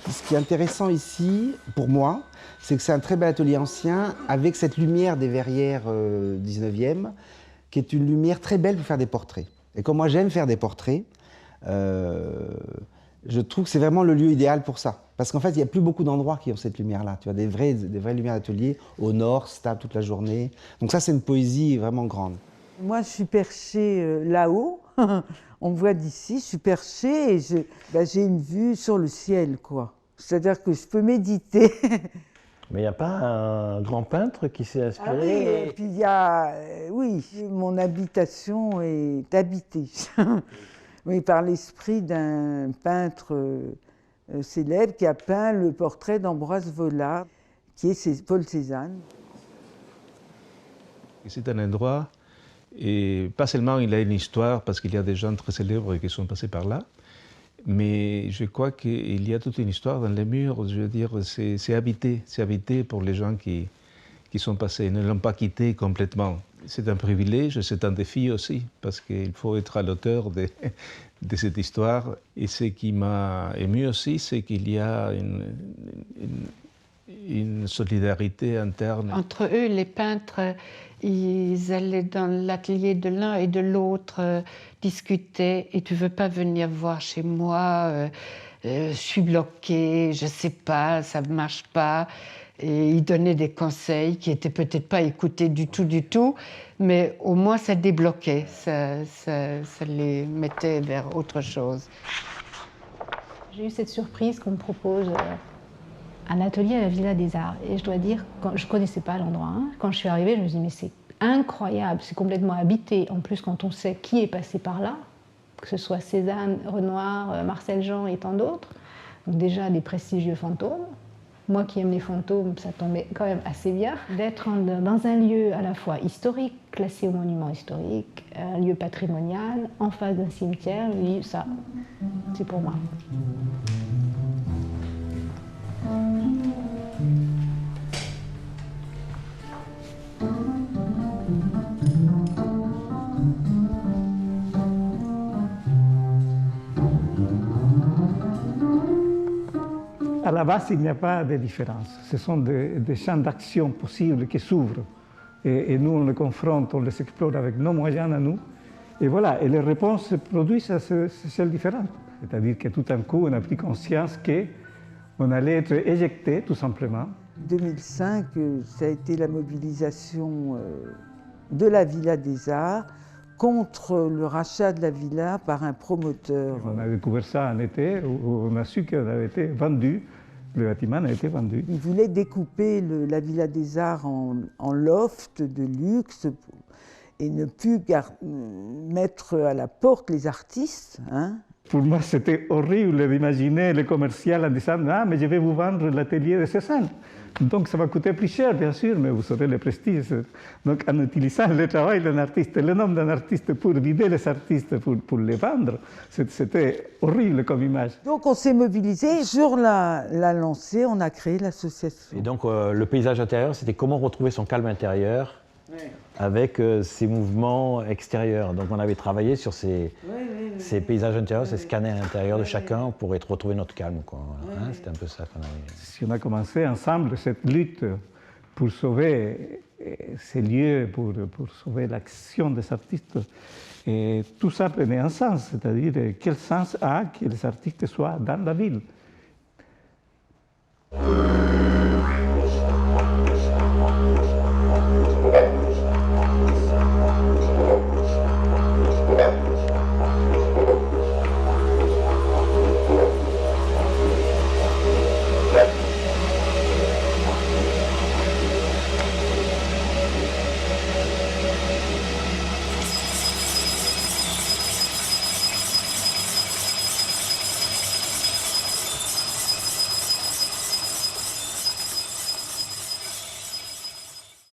ce qui est intéressant ici, pour moi, c'est que c'est un très bel atelier ancien avec cette lumière des verrières 19e, qui est une lumière très belle pour faire des portraits. Et comme moi j'aime faire des portraits, je trouve que c'est vraiment le lieu idéal pour ça. Parce qu'en fait, il n'y a plus beaucoup d'endroits qui ont cette lumière-là. Tu vois, des vraies lumières d'atelier au nord, stable toute la journée. Donc ça, c'est une poésie vraiment grande. Moi, je suis perchée là-haut. On me voit d'ici, je suis perchée et j'ai une vue sur le ciel, quoi. C'est-à-dire que je peux méditer. Mais il n'y a pas un grand peintre qui s'est inspiré? Ah oui, et puis il y a... oui, mon habitation est habitée. Oui, par l'esprit d'un peintre célèbre qui a peint le portrait d'Ambroise Vollard, qui est Paul Cézanne. C'est un endroit, et pas seulement il a une histoire, parce qu'il y a des gens très célèbres qui sont passés par là, mais je crois qu'il y a toute une histoire dans les murs. Je veux dire, c'est habité pour les gens qui sont passés, ne l'ont pas quitté complètement. C'est un privilège, c'est un défi aussi, parce qu'il faut être à l'auteur de cette histoire. Et ce qui m'a ému aussi, c'est qu'il y a une solidarité interne. Entre eux, les peintres, ils allaient dans l'atelier de l'un et de l'autre, discuter. Et tu veux pas venir voir chez moi, je suis bloquée, je sais pas, ça ne marche pas. Et ils donnaient des conseils qui n'étaient peut-être pas écoutés du tout, mais au moins ça débloquait, ça les mettait vers autre chose. J'ai eu cette surprise qu'on me propose un atelier à la Villa des Arts. Et je dois dire, je ne connaissais pas l'endroit. Hein. Quand je suis arrivée, je me suis dit, mais c'est incroyable, c'est complètement habité. En plus, quand on sait qui est passé par là, que ce soit Cézanne, Renoir, Marcel Jean et tant d'autres, donc déjà des prestigieux fantômes. Moi qui aime les fantômes, ça tombait quand même assez bien. D'être dans un lieu à la fois historique, classé au monument historique, un lieu patrimonial, en face d'un cimetière, je me dis, ça, c'est pour moi. À la base, il n'y a pas de différence. Ce sont des champs d'action possibles qui s'ouvrent. Et nous, on les confronte, on les explore avec nos moyens à nous. Et voilà, et les réponses produisent celles différentes. C'est-à-dire que tout d'un coup, on a pris conscience qu'on allait être éjecté, tout simplement. 2005, ça a été la mobilisation de la Villa des Arts contre le rachat de la villa par un promoteur. On a découvert ça en été, où on a su qu'on avait été vendu, le bâtiment a été vendu. Ils voulaient découper la Villa des Arts en loft de luxe et ne plus mettre à la porte les artistes. Hein. Pour moi, c'était horrible d'imaginer le commercial en disant « Ah, mais je vais vous vendre l'atelier de Cézanne. Donc ça va coûter plus cher, bien sûr, mais vous aurez le prestige. » Donc en utilisant le travail d'un artiste, le nom d'un artiste pour vider les artistes, pour les vendre, c'était horrible comme image. Donc on s'est mobilisé, sur la lancée, on a créé l'association. Et donc le paysage intérieur, c'était comment retrouver son calme intérieur avec ces mouvements extérieurs. Donc on avait travaillé sur ces paysages intérieurs, ces scanners à l'intérieur de chacun pour retrouver notre calme. Voilà. Hein, c'était un peu ça qu'on avait. Si on a commencé ensemble cette lutte pour sauver ces lieux, pour sauver l'action des artistes, et tout ça prenait un sens, c'est-à-dire quel sens a que les artistes soient dans la ville.